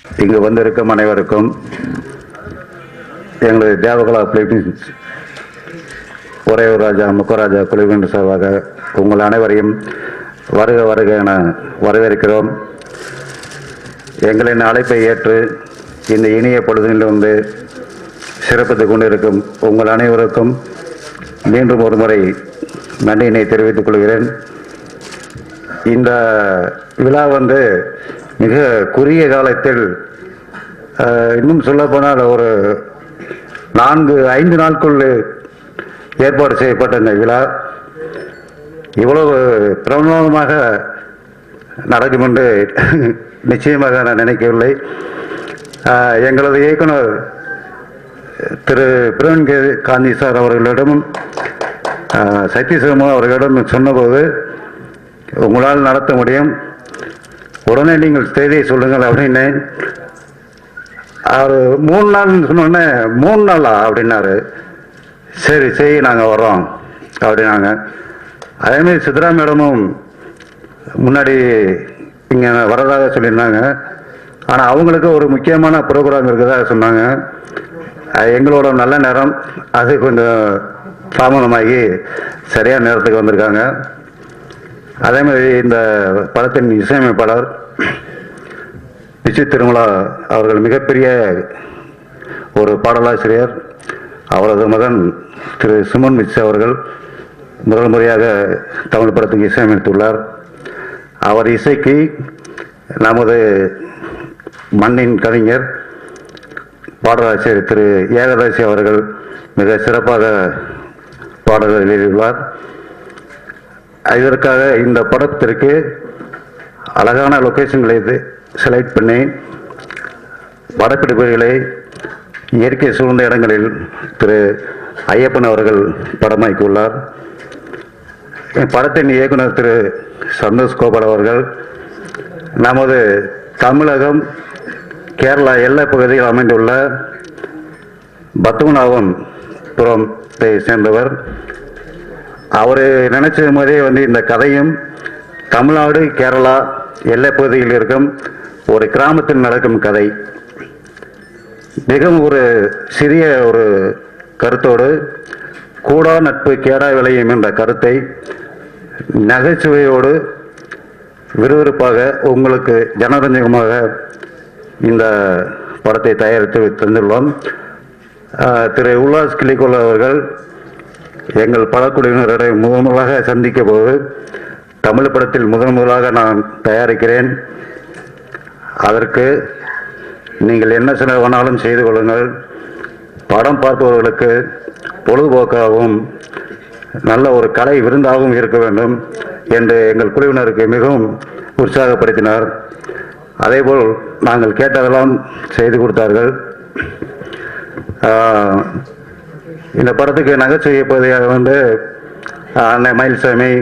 இங்கு வந்திருக்கும் அனைவருக்கும் எங்களது தேவகலா பிலிம்ஸ் ஒரேராஜா முக்கராஜா குழுவின் சார்பாக உங்கள் அனைவரையும் வருக வருக என வரவேற்கிறோம். எங்களின் அழைப்பை ஏற்று இந்த இனிய பொழுதில் வந்து சிறப்பித்துக் கொண்டிருக்கும் உங்கள் அனைவருக்கும் மீண்டும் ஒரு முறை நன்றியினை தெரிவித்துக் கொள்கிறேன். இந்த விழா வந்து மிக குறுகிய காலத்தில், இன்னும் சொல்லப்போனால் ஒரு 4-5 நாட்குள் ஏற்பாடு செய்யப்பட்ட இந்த விழா இவ்வளவு பிரபலமாக நடக்கும் என்று நிச்சயமாக நான் நினைக்கவில்லை. எங்களது இயக்குனர் திரு பிரவீன் காந்தி சார் அவர்களிடம் சத்யசிவமா அவர்களிடம் சொன்னபோது, உங்களால் நடத்த முடியும், உடனே நீங்கள் செய்தியை சொல்லுங்கள் அப்படின்னு. அவர் 3 நாள் சொன்னோடனே 3 நாளா அப்படின்னாரு. சரி சரி நாங்கள் வர்றோம் அப்படின்னாங்க. அதேமாதிரி சித்ரா மேடமும் முன்னாடி இங்கே வரதாக சொல்லியிருந்தாங்க. ஆனால் அவங்களுக்கு ஒரு முக்கியமான ப்ரோக்ராம் இருக்கிறதாக சொன்னாங்க. எங்களோட நல்ல நேரம் அது கொஞ்சம் தாமதமாகி சரியான நேரத்துக்கு வந்திருக்காங்க. அதேமாதிரி இந்த படத்தின் இசையமைப்பாளர் விஜய் திருமலா அவர்கள் மிகப்பெரிய ஒரு பாடலாசிரியர். அவரது மகன் திரு சுமன் விஜய் அவர்கள் முதல் முறையாக தமிழ் படத்துக்கு இசையமைத்துள்ளார். அவர் இசைக்கு நமது மண்ணின் கவிஞர் பாடலாசிரியர் திரு ஏகதாசி அவர்கள் மிக சிறப்பாக பாடல்கள் எழுதியுள்ளார். இதற்காக இந்த படத்திற்கு அழகான லொக்கேஷன்களை செலக்ட் பண்ணி படப்பிடிப்புகளை இயற்கை சூழ்ந்த இடங்களில் திரு ஐயப்பன் அவர்கள் படமாக்கியுள்ளார். படத்தின் இயக்குனர் திரு சந்தோஷ் கோபால் அவர்கள் நமது தமிழகம் கேரளா எல்லை பகுதியில் அமைந்துள்ள பத்மநாபபுரத்தை சேர்ந்தவர். அவர் நினைச்ச மாதிரியே வந்து இந்த கதையும் தமிழ்நாடு கேரளா எல்லை பகுதியில் இருக்கும் ஒரு கிராமத்தில் நடக்கும் கதை. மிகவும் ஒரு சிறிய ஒரு கருத்தோடு கூடா நட்பு கேடா விளையும் என்ற கருத்தை நகைச்சுவையோடு விறுவிறுப்பாக உங்களுக்கு ஜனரஞ்சகமாக இந்த படத்தை தயாரித்து தந்துள்ளோம். திரு உல்லாஸ் கிளிகோல் அவர்கள் எங்கள் படக்குழுவினரை முதலாக சந்திக்க போது, தமிழ் படத்தில் முதலாக நான் தயாரிக்கிறேன், அதற்கு நீங்கள் என்ன செலவானாலும் செய்து கொள்ளுங்கள், படம் பார்ப்பவர்களுக்கு பொழுதுபோக்காகவும் நல்ல ஒரு கலை விருந்தாகவும் இருக்க வேண்டும் என்று எங்கள் குழுவினருக்கு மிகவும் உற்சாகப்படுத்தினார். அதேபோல் நாங்கள் கேட்டதெல்லாம் செய்து கொடுத்தார்கள். இந்த படத்துக்கு நகைச்சுவை பகுதியாக வந்து அண்ணன் மயில்சாமி,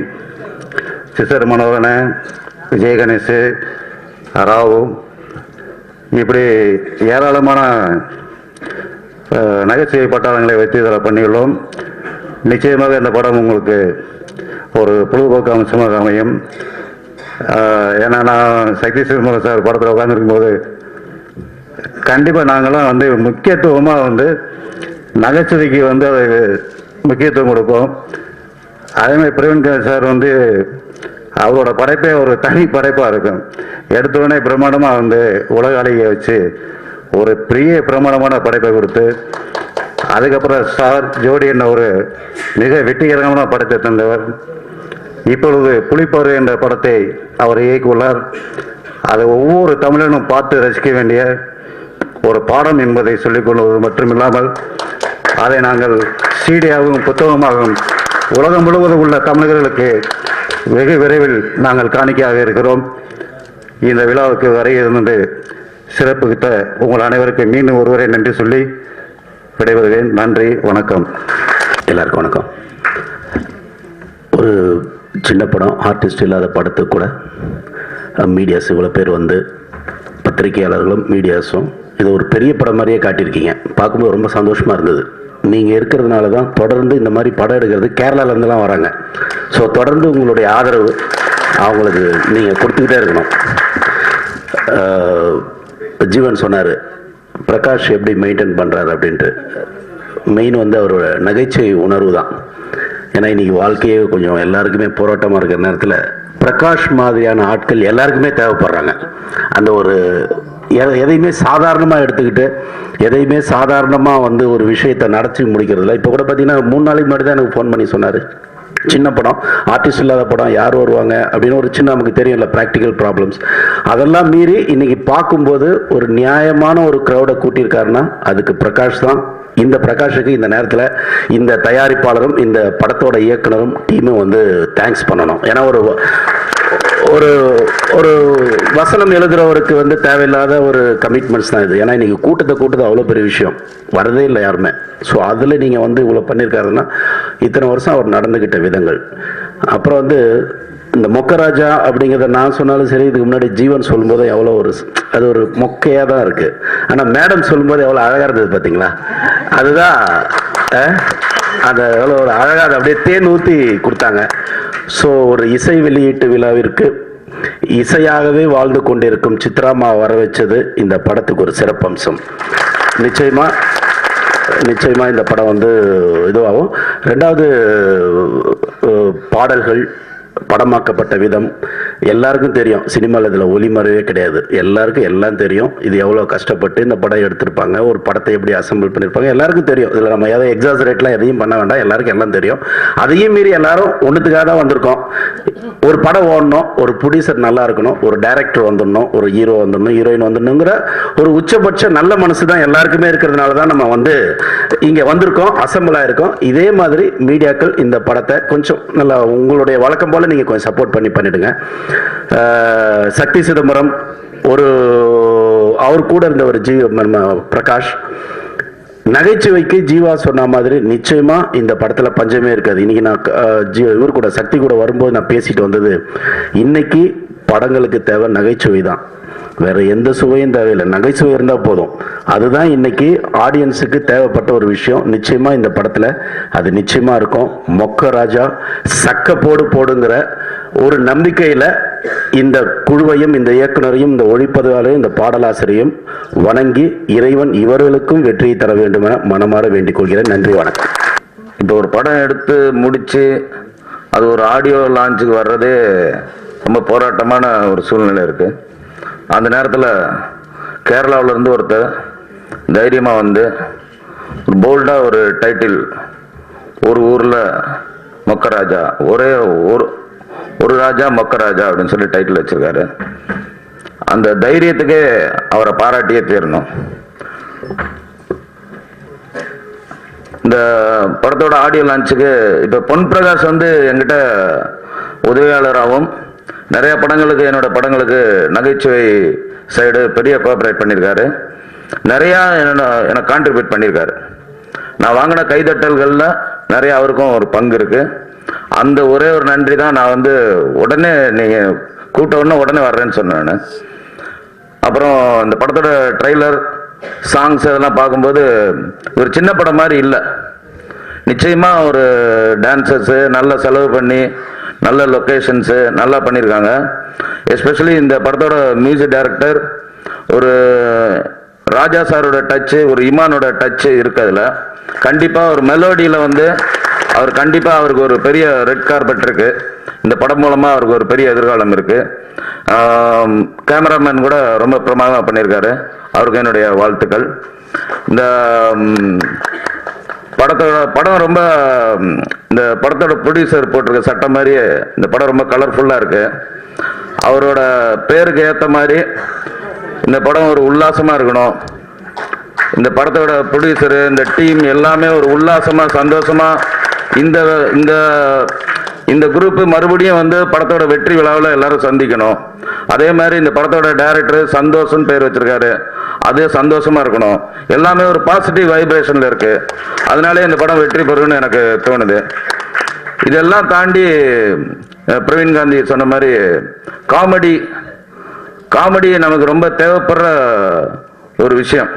சிசர் மனோகரன், விஜய் கணேஷ், ராவு, இப்படி ஏராளமான நகைச்சுவை பட்டாளங்களை வைத்து இதில் பண்ணியுள்ளோம். நிச்சயமாக இந்த படம் உங்களுக்கு ஒரு பொழுதுபோக்கு அம்சமாக அமையும். ஏன்னா நான் சக்தி சிவமோகன் சார் படத்தில் உட்காந்துருக்கும்போது கண்டிப்பாக நாங்களாம் வந்து முக்கியத்துவமாக வந்து நகைச்சுவைக்கு வந்து அதை முக்கியத்துவம் கொடுப்போம். அதேமாதிரி பிரவீன் சார் வந்து அவரோட படைப்பே ஒரு தனி படைப்பாக இருக்கும். எடுத்தோடனே பிரமாண்டமாக வந்து உலக அழகிய வச்சு ஒரு பெரிய பிரமாண்டமான படைப்பை கொடுத்து, அதுக்கப்புறம் சார் ஜோடி என்ற ஒரு மிக வெற்றிகரமான படத்தை தந்தவர். இப்பொழுது புலிப்பாறு என்ற படத்தை அவர் இயக்கியுள்ளார். அதை ஒவ்வொரு தமிழனும் பார்த்து ரசிக்க வேண்டிய ஒரு பாடம் என்பதை சொல்லிக்கொள்வது மட்டுமில்லாமல் அதை நாங்கள் சீடியாகவும் புத்தகமாகவும் உலகம் முழுவதும் உள்ள தமிழர்களுக்கு வெகு விரைவில் நாங்கள் காணிக்கையாக இருக்கிறோம். இந்த விழாவுக்கு வருகிறது சிறப்புகிட்ட உங்கள் அனைவருக்கும் மீண்டும் ஒருவரை நன்றி சொல்லி விடைபெறுகிறேன். நன்றி, வணக்கம். எல்லாருக்கும் வணக்கம். ஒரு சின்ன படம், ஆர்டிஸ்ட் இல்லாத படத்துக்கு கூட மீடியாஸ் இவ்வளோ பேர் வந்து, பத்திரிகையாளர்களும் மீடியாஸும் இது ஒரு பெரிய படம் மாதிரியே காட்டியிருக்கீங்க. பார்க்கும்போது ரொம்ப சந்தோஷமாக இருந்தது. நீங்கள் இருக்கிறதுனால தான் தொடர்ந்து இந்த மாதிரி படம் எடுக்கிறது கேரளாவிலேருந்துலாம் வராங்க. ஸோ தொடர்ந்து உங்களுடைய ஆதரவு அவங்களுக்கு நீங்கள் கொடுத்துக்கிட்டே இருக்கணும். ஜீவன் சொன்னார் பிரகாஷ் எப்படி மெயின்டைன் பண்ணுறாரு அப்படின்ட்டு. மெயின் வந்து அவரோட நகைச்சுவை உணர்வு தான். ஏன்னா இன்னைக்கு வாழ்க்கையே கொஞ்சம் எல்லாருக்குமே போராட்டமாக இருக்கிற நேரத்தில் பிரகாஷ் மாதிரியான ஆட்கள் எல்லாருக்குமே தேவைப்படுறாங்க. அந்த ஒரு எதையுமே சாதாரணமாக எடுத்துக்கிட்டு எதையுமே சாதாரணமாக வந்து ஒரு விஷயத்தை நடத்தி முடிக்கிறதுல. இப்போ கூட பார்த்தீங்கன்னா 3 நாளைக்கு முன்னாடி தான் எனக்கு ஃபோன் பண்ணி சொன்னார், சின்ன படம், ஆர்டிஸ்ட் இல்லாத படம், யார் வருவாங்க அப்படின்னு ஒரு சின்ன நமக்கு தெரியும்ல ப்ராக்டிக்கல் ப்ராப்ளம்ஸ். அதெல்லாம் மீறி இன்னைக்கு பார்க்கும்போது ஒரு நியாயமான ஒரு க்ரௌடை கூட்டியிருக்காருன்னா அதுக்கு பிரகாஷ் தான். இந்த பிரகாஷுக்கு இந்த நேரத்தில் இந்த தயாரிப்பாளரும் இந்த படத்தோட இயக்குனரும் டீமும் வந்து தேங்க்ஸ் பண்ணணும். ஏன்னா ஒரு ஒரு ஒரு வசனம் எழுதுறவருக்கு வந்து தேவையில்லாத ஒரு கமிட்மெண்ட்ஸ் தான் இது. ஏன்னா இன்னைக்கு கூட்டத்தை அவ்வளோ பெரிய விஷயம், வரதே இல்லை யாருமே. ஸோ அதில் நீங்கள் வந்து இவ்வளோ பண்ணியிருக்காருன்னா இத்தனை வருஷம் அவர் நடந்துக்கிட்ட விதங்கள். அப்புறம் வந்து இந்த மொக்கராஜா அப்படிங்கிறத நான் சொன்னாலும் சரி, இதுக்கு முன்னாடி ஜீவன் சொல்லும்போது எவ்வளோ ஒரு அது ஒரு மொக்கையாக தான் இருக்குது. ஆனால் மேடம் சொல்லும்போது எவ்வளோ அழகாக இருந்தது பார்த்தீங்களா? அதுதான் அந்த எவ்வளோ ஒரு அழகாக அப்படியே தேன் ஊற்றி கொடுத்தாங்க. ஸோ ஒரு இசை வெளியீட்டு விழாவிற்கு இசையாகவே வாழ்ந்து கொண்டிருக்கும் சித்ராமா வர வச்சது இந்த படத்துக்கு ஒரு சிறப்பம்சம். நிச்சயமா இந்த படம் வந்து இதுவாகும். ரெண்டாவது பாடல்கள் படமாக்கப்பட்ட விதம் எல்லாருக்கும் தெரியும். சினிமாவில் இதில் ஒளிமறைவே கிடையாது, எல்லாருக்கும் எல்லாம் தெரியும். இது எவ்வளோ கஷ்டப்பட்டு இந்த படம் எடுத்திருப்பாங்க, ஒரு படத்தை எப்படி அசம்பிள் பண்ணியிருப்பாங்க எல்லாருக்கும் தெரியும். இதில் நம்ம எதாவது எக்ஸாசரேட்லாம் எதையும் பண்ண வேண்டாம், எல்லாருக்கும் எல்லாம் தெரியும். அதையும் மீறி எல்லாரும் ஒன்றுத்துக்காக தான் வந்திருக்கோம். ஒரு படம் ஓடணும், ஒரு ப்ரொடியூசர் நல்லா இருக்கணும், ஒரு டைரக்டர் வந்துடணும், ஒரு ஹீரோ வந்துடணும், ஹீரோயின் வந்துடணுங்கிற ஒரு உச்சபட்ச நல்ல மனசு தான் எல்லாருக்குமே இருக்கிறதுனால தான் நம்ம வந்து இங்கே வந்திருக்கோம், அசம்பிள் ஆயிருக்கோம். இதே மாதிரி மீடியாக்கள் இந்த படத்தை கொஞ்சம் நல்லா உங்களுடைய வழக்கம் போல நீங்கள் கொஞ்சம் சப்போர்ட் பண்ணிடுங்க. சக்தி சிதம்பரம் ஒரு அவர் கூட இருந்த ஒரு பிரகாஷ் நகைச்சுவைக்கு ஜீவா சொன்ன மாதிரி நிச்சயமா இந்த படத்துல பஞ்சமே இருக்காது. இன்னைக்கு நான் இவர் கூட சக்தி கூட வரும்போது நான் பேசிட்டு வந்தது, இன்னைக்கு படங்களுக்கு தேவை நகைச்சுவை தான், வேற எந்த சுவையும் தேவையில்லை, நகைச்சுவை இருந்தா போதும். அதுதான் இன்னைக்கு ஆடியன்ஸுக்கு தேவைப்பட்ட ஒரு விஷயம். நிச்சயமா இந்த படத்துல அது நிச்சயமா இருக்கும். மொக்க ராஜா சக்க போடுங்கிற ஒரு நம்பிக்கையில இந்த குழுவையும் இந்த இயக்குனரையும் இந்த ஒளிப்பதிவாளரையும் இந்த பாடலாசிரியையும் வணங்கி இறைவன் இவர்களுக்கும் வெற்றியை தர வேண்டும் என மனமாற வேண்டிக் கொள்கிறேன். நன்றி, வணக்கம். இப்போ ஒரு படம் எடுத்து முடிச்சு அது ஒரு ஆடியோ லான்ச்சுக்கு வர்றதே ரொம்ப போராட்டமான ஒரு சூழ்நிலை இருக்கு. அந்த நேரத்தில் கேரளாவிலேருந்து ஒருத்தர் தைரியமாக வந்து ஒரு போல்டாக ஒரு டைட்டில், ஒரு ஊரில் மொக்கராஜா, ஒரே ஒரு ராஜா மொக்கராஜா அப்படின்னு சொல்லி டைட்டில் வச்சிருக்காரு. அந்த தைரியத்துக்கே அவரை பாராட்டியே தீரணும். இந்த படத்தோட ஆடியோ லான்ச்சுக்கு இப்போ பொன் பிரகாஷ் வந்து என்கிட்ட உதவியாளராகவும் நிறைய படங்களுக்கு, என்னோட படங்களுக்கு நகைச்சுவை சைடு பெரிய கோஆப்ரேட் பண்ணியிருக்காரு. நிறையா எனக்கு கான்ட்ரிபியூட் பண்ணியிருக்காரு. நான் வாங்கின கைதட்டல்களில் நிறைய அவருக்கும் ஒரு பங்கு இருக்கு. அந்த ஒரே ஒரு நன்றி தான் நான் வந்து உடனே நீங்கள் கூப்பிட்ட உடனே வர்றேன்னு சொன்னேன். அப்புறம் இந்த படத்தோட ட்ரெய்லர், சாங்ஸ் அதெல்லாம் பார்க்கும்போது ஒரு சின்ன படம் மாதிரி இல்லை. நிச்சயமாக ஒரு டான்சர்ஸு நல்ல செலவு பண்ணி நல்ல லொக்கேஷன்ஸு நல்லா பண்ணியிருக்காங்க. எஸ்பெஷலி இந்த படத்தோட மியூசிக் டைரக்டர் ஒரு ராஜா சாரோட டச்சு, ஒரு இமானோட டச்சு இருக்கு. அதில் கண்டிப்பாக ஒரு மெலோடியில் வந்து அவர் கண்டிப்பாக அவருக்கு ஒரு பெரிய ரெட் கார்பெட் இருக்கு. இந்த படம் மூலமாக அவருக்கு ஒரு பெரிய எதிர்காலம் இருக்கு. கேமராமேன் கூட ரொம்ப பிரமாதமாக பண்ணியிருக்காரு, அவருக்கு என்னுடைய வாழ்த்துக்கள். இந்த படம் ரொம்ப, இந்த படத்தோட ப்ரொடியூசர் போட்டிருக்க சட்டம் மாதிரியே இந்த படம் ரொம்ப கலர்ஃபுல்லாக இருக்கு. அவரோட பேருக்கு ஏற்ற மாதிரி இந்த படம் ஒரு உல்லாசமாக இருக்கணும். இந்த படத்தோட ப்ரொடியூசரு, இந்த டீம் எல்லாமே ஒரு உல்லாசமாக சந்தோஷமாக இந்த குரூப் மறுபடியும் வந்து படத்தோட வெற்றி விழாவில் எல்லாரும் சந்திக்கணும். அதே மாதிரி இந்த படத்தோட டைரக்டர் சந்தோஷம் பேர் வச்சிருக்காரு, அதே சந்தோஷமா இருக்கணும். எல்லாமே ஒரு பாசிட்டிவ் வைப்ரேஷன்ல இருக்கு. அதனாலே இந்த படம் வெற்றி பெறும்னு எனக்கு தோணுது. இதெல்லாம் தாண்டி பிரவீன் காந்தி சொன்ன மாதிரி காமெடி நமக்கு ரொம்ப தேவைப்படுற ஒரு விஷயம்.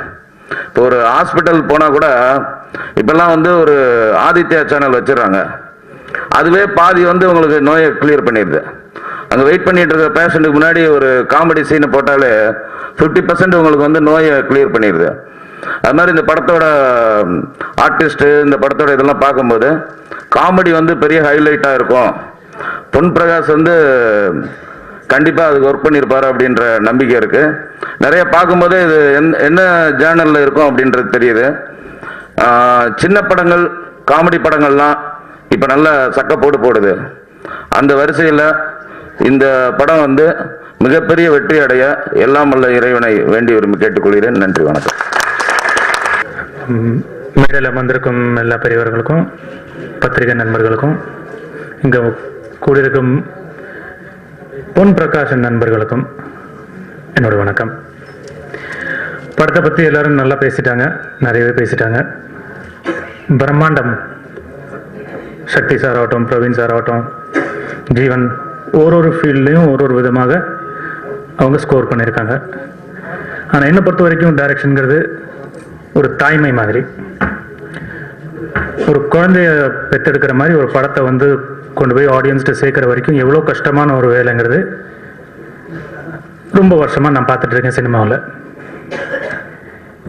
இப்போ ஒரு ஹாஸ்பிட்டல் போனா கூட இப்பெல்லாம் வந்து ஒரு ஆதித்யா சேனல் வச்சிடறாங்க. அதுவே பாதி வந்து உங்களுக்கு நோயை கிளியர் பண்ணிடுது. அங்கே வெயிட் பண்ணிட்டு இருக்க பேஷண்ட்டுக்கு முன்னாடி ஒரு காமெடி சீனை போட்டாலே 50% உங்களுக்கு வந்து நோயை கிளியர் பண்ணிடுது. அது மாதிரி இந்த படத்தோட ஆர்டிஸ்ட்டு இந்த படத்தோட இதெல்லாம் பார்க்கும்போது காமெடி வந்து பெரிய ஹைலைட்டாக இருக்கும். பொன் பிரகாஷ் வந்து கண்டிப்பாக அதுக்கு ஒர்க் பண்ணியிருப்பாரு அப்படின்ற நம்பிக்கை இருக்குது. நிறைய பார்க்கும்போது இது என்ன ஜேர்னலில் இருக்கும் அப்படின்றது தெரியுது. சின்ன படங்கள் காமெடி படங்கள்லாம் இப்போ நல்ல சக்கப்போடு போடுது. அந்த வரிசையில் இந்த படம் வந்து மிகப்பெரிய வெற்றி அடைய எல்லாம் வல்ல இறைவனை வேண்டி விரும்பி கேட்டுக்கொள்கிறேன். நன்றி, வணக்கம். மேடையில் அமர்ந்திருக்கும் எல்லா பெரியவர்களுக்கும் பத்திரிகை நண்பர்களுக்கும் இங்கே கூடியிருக்கும் பொன் பிரகாஷன் நண்பர்களுக்கும் என்னோட வணக்கம். படத்தை பற்றி எல்லாரும் நல்லா பேசிட்டாங்க, நிறையவே பேசிட்டாங்க. பிரம்மாண்டம். சக்தி சார் ஆகட்டும், பிரவீன் சார் ஆகட்டும், ஜீவன் ஒரு ஃபீல்ட்லேயும் ஒரு விதமாக அவங்க ஸ்கோர் பண்ணியிருக்காங்க. ஆனால் என்னை பொறுத்த வரைக்கும் டைரக்ஷனுங்கிறது ஒரு தாய்மை மாதிரி, ஒரு குழந்தைய பெற்றெடுக்கிற மாதிரி ஒரு படத்தை வந்து கொண்டு போய் ஆடியன்ஸ்ட்டு சேர்க்குற வரைக்கும் எவ்வளோ கஷ்டமான ஒரு வேலைங்கிறது ரொம்ப வருஷமாக நான் பார்த்துட்டு இருக்கேன் சினிமாவில்.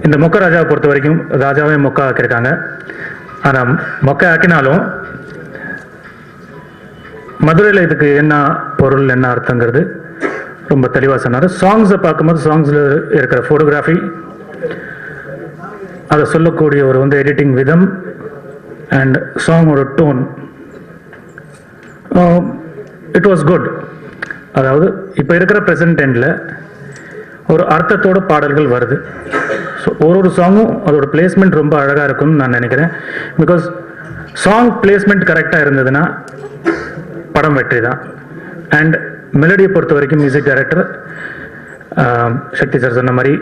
இந்த மொக்க ராஜாவை பொறுத்த வரைக்கும் ராஜாவே மொக்க ஆக்கியிருக்காங்க. ஆனால் மொக்க ஆக்கினாலும் மதுரையில் இதுக்கு என்ன பொருள் என்ன அர்த்தங்கிறது ரொம்ப தெளிவாக சொன்னார். சாங்ஸை பார்க்கும்போது சாங்ஸில் இருக்கிற ஃபோட்டோகிராஃபி, அதை சொல்லக்கூடிய ஒரு வந்து எடிட்டிங் விதம் அண்ட் சாங்கோட டோன், இட் வாஸ் குட். அதாவது இப்போ இருக்கிற ப்ரெசன்ட் எண்டில் ஒரு அர்த்தத்தோட பாடல்கள் வருது. ஸோ ஒரு சாங்கும் அதோட பிளேஸ்மெண்ட் ரொம்ப அழகாக இருக்கும்னு நான் நினைக்கிறேன். பிகாஸ் சாங் பிளேஸ்மெண்ட் கரெக்டாக இருந்ததுன்னா படம் வெற்றி தான். அண்ட் மெலடியை பொறுத்த வரைக்கும் மியூசிக் டைரக்டர் சக்தி சார் சொன்ன மாதிரி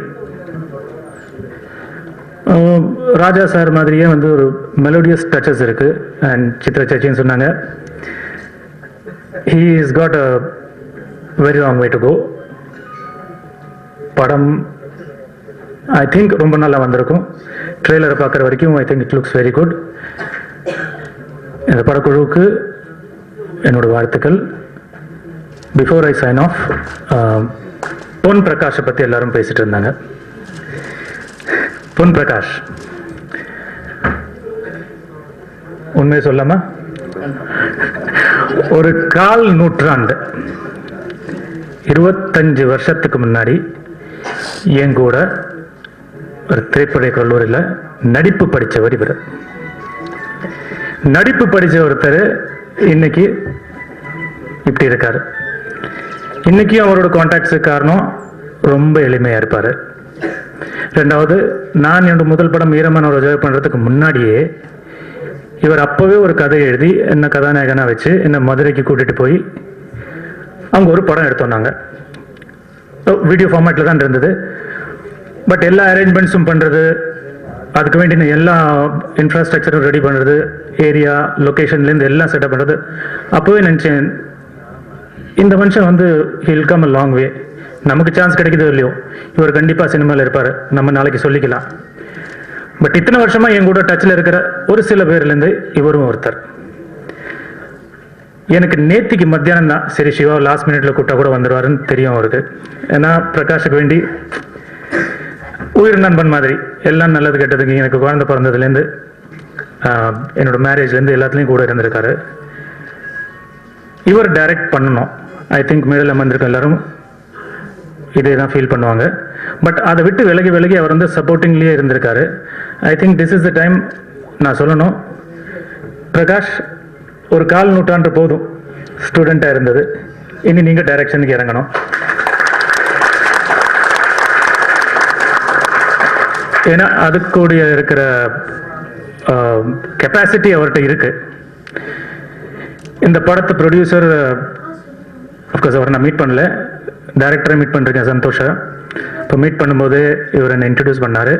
ராஜா சார் மாதிரியே வந்து ஒரு மெலோடியஸ் டச்சஸ் இருக்கு. அண்ட் சித்ரா சச்சின்னு சொன்னாங்க, he has got a very long way to go. படம் ஐ திங்க் ரொம்ப நல்லா வந்திருக்கும். ட்ரெய்லரை பார்க்குற வரைக்கும் I think it looks very good. இந்த படக்குழுவுக்கு என்னோட வாழ்த்துக்கள். பிஃபோர் ஐ சைன் ஆஃப், பொன் பிரகாஷை பற்றி எல்லாரும் பேசிட்டு இருந்தாங்க. பொன் பிரகாஷ் உண்மையை சொல்லாமா ஒரு கால் நூற்றாண்டு 25 வருஷத்துக்கு முன்னாடி என் கூட ஒரு திரைப்பட கல்லூரியில் நடிப்பு படித்தவர் இவர். நடிப்பு படித்த ஒருத்தர் இன்னைக்கு இப்படி இருக்காரு. இன்னைக்கும் அவரோட கான்டாக்ட்ஸு காரணம் ரொம்ப எளிமையாக இருப்பார். ரெண்டாவது, நான் என்னோட முதல் படம் ஈரமான ஒரு ஜெய் பண்ணுறதுக்கு முன்னாடியே இவர் அப்போவே ஒரு கதை எழுதி என்ன கதாநாயகனாக வச்சு என்னை மதுரைக்கு கூட்டிகிட்டு போய் அவங்க ஒரு படம் எடுத்தோம். நாங்கள் வீடியோ ஃபார்மேட்டில் தான் இருந்தது. பட் எல்லா அரேஞ்ச்மெண்ட்ஸும் பண்ணுறது, அதுக்கு வேண்டிய எல்லா இன்ஃப்ராஸ்ட்ரக்சரும் ரெடி பண்ணுறது, ஏரியா லொக்கேஷன்லேருந்து எல்லாம் செட்டப் பண்ணுறது, அப்போவே நினச்சேன் இந்த மனுஷன் வந்து ஹில் கம் அ லாங் வே. நமக்கு சான்ஸ் கிடைக்குதோ இல்லையோ, இவர் கண்டிப்பாக சினிமாவில் இருப்பார், நம்ம நாளைக்கு சொல்லிக்கலாம். பட் இத்தனை வருஷமாக என் கூட டச்சில் இருக்கிற ஒரு சில பேர்லேருந்து இவரும் ஒருத்தர். எனக்கு நேத்திக்கு மத்தியானம் தான் சரி சிவா லாஸ்ட் மினிட்ல கூப்பிட்டா கூட வந்துடுவாருன்னு தெரியும் அவருக்கு. ஏன்னா பிரகாஷுக்கு வேண்டி உயிர் நண்பன் மாதிரி எல்லாம் நல்லது கெட்டதுக்கு எனக்கு குழந்தை பிறந்ததுலேருந்து என்னோட மேரேஜ்லேருந்து எல்லாத்துலேயும் கூட இருந்திருக்காரு. இவர் டைரக்ட் பண்ணணும். ஐ திங்க் மேடையில் அமர்ந்திருக்க எல்லாரும் இதே தான் ஃபீல் பண்ணுவாங்க. பட் அதை விட்டு விலகி விலகி அவர் வந்து சப்போர்ட்டிங்லேயே இருந்திருக்காரு. I think this is the time நான் சொல்லணும், பிரகாஷ் ஒரு கால் நூற்றாண்டு போதும் ஸ்டூடெண்ட்டாக இருந்தது, இனி நீங்கள் டைரக்ஷனுக்கு இறங்கணும். ஏன்னா அதுக்கூடிய இருக்கிற கெப்பாசிட்டி அவர்கிட்ட இருக்கு. இந்த படத்தை ப்ரொடியூசர் அஃப்கோர்ஸ் அவரை நான் மீட் பண்ணல, டைரக்டரை மீட் பண்ணிருக்கேன் சந்தோஷா. இப்போ மீட் பண்ணும்போது இவர் என்னை இன்ட்ரடியூஸ் பண்ணார்.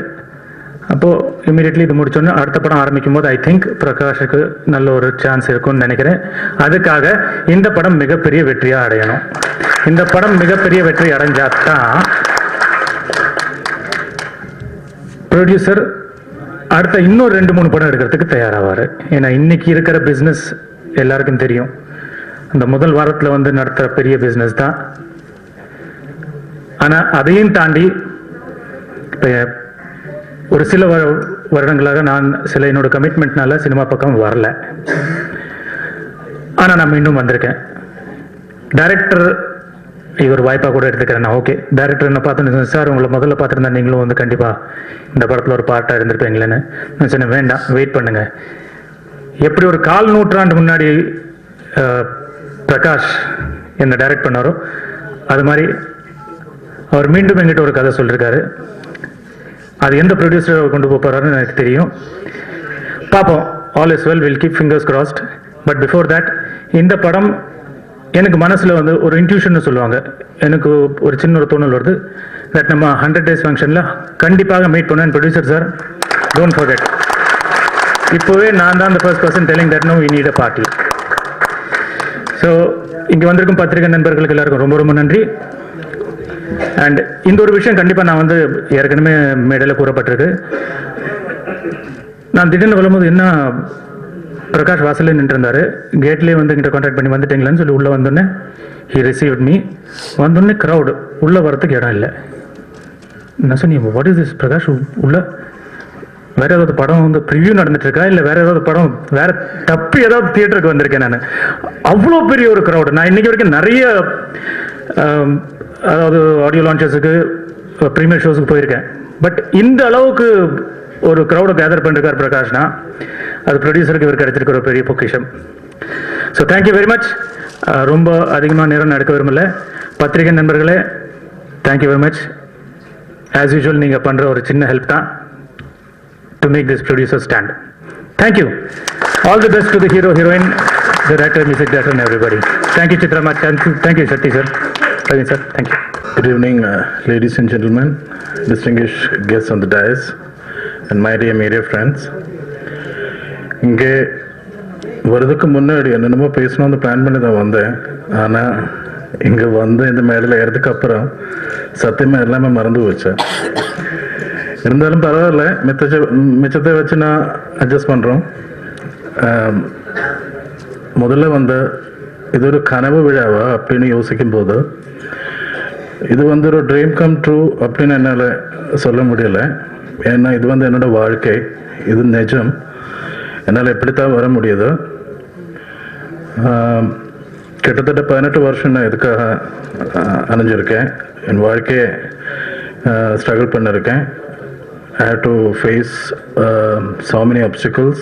அப்போது இமீடியட்லி இது முடிச்சோன்னே அடுத்த படம் ஆரம்பிக்கும் போது ஐ திங்க் பிரகாஷுக்கு நல்ல ஒரு சான்ஸ் இருக்கும்னு நினைக்கிறேன். அதுக்காக இந்த படம் மிகப்பெரிய வெற்றியாக அடையணும். இந்த படம் மிகப்பெரிய வெற்றி அடைஞ்சாதான் ப்ரொடியூசர் அடுத்த இன்னும் 2-3 படம் எடுக்கிறதுக்கு தயாராவார். ஏன்னா இன்னைக்கு இருக்கிற பிஸ்னஸ் எல்லாருக்கும் தெரியும். அந்த முதல் வாரத்தில் வந்து நடத்துகிற பெரிய பிஸ்னஸ் தான். ஆனால் அதையும் தாண்டி இப்போ ஒரு சில வருடங்களாக நான் சில என்னோட கமிட்மெண்ட்னால சினிமா பக்கம் வரல. ஆனால் நான் மீண்டும் வந்திருக்கேன். டைரக்டர் இது ஒரு வாய்ப்பாக கூட எடுத்துக்கிறேன் நான். ஓகே, டைரக்டர் என்ன பார்த்து, சார் உங்களை முதல்ல பார்த்துருந்தா நீங்களும் வந்து கண்டிப்பாக இந்த படத்தில் ஒரு பார்ட்டாக இருந்திருப்பீங்களேன்னு. நான் சொன்னேன், வேண்டாம், வெயிட் பண்ணுங்க. எப்படி ஒரு 1/4 நூற்றாண்டு முன்னாடி பிரகாஷ் என்னை டைரக்ட் பண்ணாரோ அது மாதிரி அவர் மீண்டும் என்கிட்ட ஒரு கதை சொல்லியிருக்காரு. அது எந்த ப்ரொடியூசரை கொண்டு போகிறாருன்னு எனக்கு தெரியும். பார்ப்போம். All is well, will keep fingers crossed. But before that, இந்த படம் எனக்கு மனசில் வந்து ஒரு இன்ட்யூஷன் சொல்லுவாங்க. எனக்கு ஒரு சின்ன ஒரு தோணல் வருது. தட் நம்ம 100 days ஃபங்க்ஷனில் கண்டிப்பாக மீட் பண்ணுவேன். Producer sir, don't forget. இப்போவே நான் தான் the first person telling that now we need a party. So இங்கே வந்திருக்கும் பத்திரிகை நண்பர்களுக்கு எல்லாருக்கும் ரொம்ப ரொம்ப நன்றி. அண்ட் இந்த ஒரு விஷயம் கண்டிப்பாக நான் வந்து ஏற்கனவே மேடையில் கூறப்பட்டிருக்கு. நான் திடீர்னு வரும்போது என்ன பிரகாஷ் வாசலில் நின்றுருந்தார். கேட்லேயே வந்து எங்கிட்ட கான்டாக்ட் பண்ணி வந்துட்டீங்களான்னு சொல்லி உள்ளே வந்தோடனே ஹி ரிசீவ்ட் மீ. வந்தோடனே க்ரௌடு, உள்ளே வரத்துக்கு இடம் இல்லை. நான் சொன்னீங்க, வாட் இஸ் திஸ் பிரகாஷ், உள்ள வேற ஏதாவது படம் வந்து ப்ரிவியூ நடந்துட்டு இருக்கா, இல்லை வேற ஏதாவது படம் வேற தப்பு ஏதாவது தியேட்டருக்கு வந்திருக்கேன் நான். அவ்வளோ பெரிய ஒரு க்ரௌடு. நான் இன்னைக்கு வரைக்கும் நிறைய அதாவது ஆடியோ லான்ச்சஸுக்கு ப்ரீமியர் ஷோஸுக்கு போயிருக்கேன். பட் இந்த அளவுக்கு ஒரு க்ரௌடை கேதர் பண்ணிருக்கார் பிரகாஷ்னா அது ப்ரொடியூசருக்கு இவர் கிடைச்சிருக்கிற ஒரு பெரிய பொக்கிஷம். So thank you very much. ரொம்ப அதிகமாக நேரம் நடக்க விரும்பல. பத்திரிகை நண்பர்களே, thank you very much. As usual நீங்கள் பண்ணுற ஒரு சின்ன ஹெல்ப் தான் to make this producer stand. Thank you. All the best to the hero, heroine, the director, music director and everybody. Thank you Chitra. Thank you Shakti sir. Praveen sir. Thank you. Good evening, ladies and gentlemen, distinguished guests on the dais, and my dear media friends. இங்கே வரதுக்கு முன்னாடி என்னென்னமோ பேசணும்னு plan பண்ணி தான் வந்தேன். ஆனால் இங்கே வந்து இந்த மேடையில் ஏறதுக்கு அப்புறம் சத்தியமாக எல்லாமே மறந்து வச்சேன். இருந்தாலும் பரவாயில்ல, மிச்சத்தை வச்சு நான் அட்ஜஸ்ட் பண்ணுறோம். முதல்ல வந்து இது ஒரு கனவு விழாவா அப்படின்னு யோசிக்கும் போது இது வந்து ஒரு ட்ரீம் கம் ட்ரூ அப்படின்னு என்னால் சொல்ல முடியல. ஏன்னா இது வந்து என்னோட வாழ்க்கை, இது நிஜம். என்னால் எப்படித்தான் வர முடியுது. கிட்டத்தட்ட 18 வருஷம் நான் இதுக்காக அணைஞ்சிருக்கேன். என் வாழ்க்கையை ஸ்ட்ரகிள் பண்ணிருக்கேன். I had to face so many obstacles.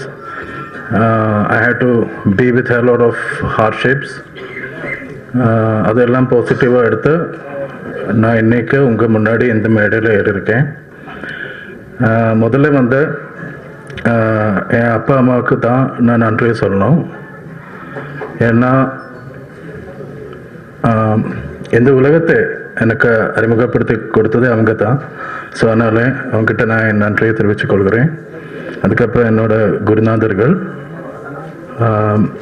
I had to be with a lot of hardships. அதெல்லாம் பாசிட்டிவாக எடுத்து நான் இன்னைக்கு உங்கள் முன்னாடி இந்த மேடையில் ஏறியிருக்கேன். முதல்ல வந்து என் அப்பா அம்மாவுக்கு தான் நான் நன்றியை சொல்லணும். ஏன்னா இந்த உலகத்தை எனக்கு அறிமுகப்படுத்தி கொடுத்தது அவங்க தான். ஸோ அதனால் அவங்ககிட்ட நான் என் நன்றியை தெரிவித்துக் கொள்கிறேன். அதுக்கப்புறம் என்னோட குருநாதர்கள்,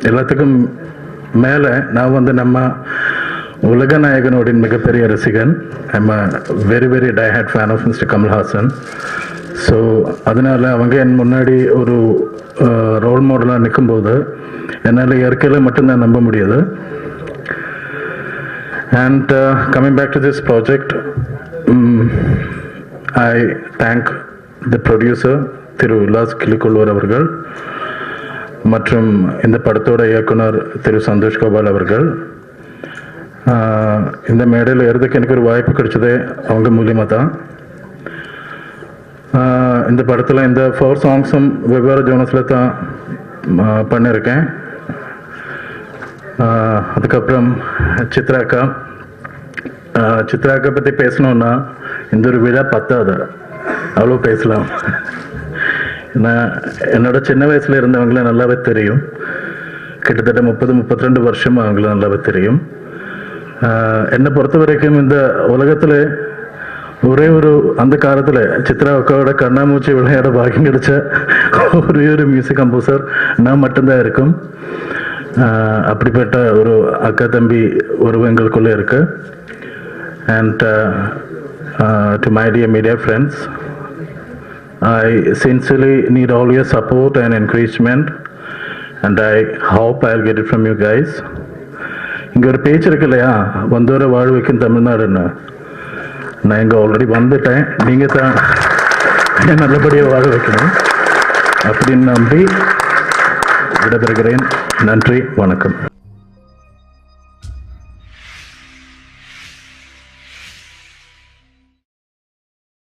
எல்லாத்துக்கும் மேலே நான் வந்து நம்ம உலக நாயகனோட மிகப்பெரிய ரசிகன். I'm a very very die-hard fan of mister Kamal Haasan. So அதனால் அவங்க என் முன்னாடி ஒரு ரோல் மாடலாக நிற்கும்போது என்னால் இயற்கையில் மட்டும்தான் நம்ப முடியாது. And coming back to this project, I thank the producer திரு உல்லாஸ் கிளிக்குள்வர் அவர்கள் மற்றும் இந்த படத்தோட இயக்குனர் திரு சந்தோஷ் கோபால் அவர்கள். இந்த மேடையில் ஏறதுக்கு எனக்கு ஒரு வாய்ப்பு கிடைச்சது அவங்க மூலியமாக தான். இந்த படத்தில் இந்த 4 சாங்ஸும் வெவ்வேறு ஜோனஸில் தான் பண்ணியிருக்கேன். அதுக்கப்புறம் சித்ராக்கா பற்றி பேசணுன்னா இந்த ஒரு விழா பத்தாது, அவ்வளோ பேசலாம். நான் என்னோட சின்ன வயசில் இருந்தவங்கள நல்லாவே தெரியும். கிட்டத்தட்ட 30-32 வருஷம் அவங்கள நல்லாவே தெரியும். என்னை பொறுத்த வரைக்கும் இந்த உலகத்தில் ஒரே ஒரு அந்த காலத்தில் சித்ராக்காவோட கண்ணாமூச்சி விளையாட பாக்கியம் கிடைச்ச ஒரே ஒரு மியூசிக் கம்போசர் நான் மட்டும்தான் இருக்கும். அப்படிப்பட்ட ஒரு அக்கா தம்பி உறவுகளுக்குள்ளே இருக்கு. And to my dear media friends, I sincerely need all your support and encouragement, and I hope I'll get it from you guys. இங்கே ஒரு பேச்சு இருக்கு இல்லையா, வந்தோரை வாழ வைக்கும் தமிழ்நாடுன்னு. நான் இங்கே ஆல்ரெடி வந்துட்டேன், நீங்கள் தான் நல்லபடியாக வாழ வைக்கணும் அப்படின்னு நம்பி விடைபெறுகிறேன். நன்றி, வணக்கம்.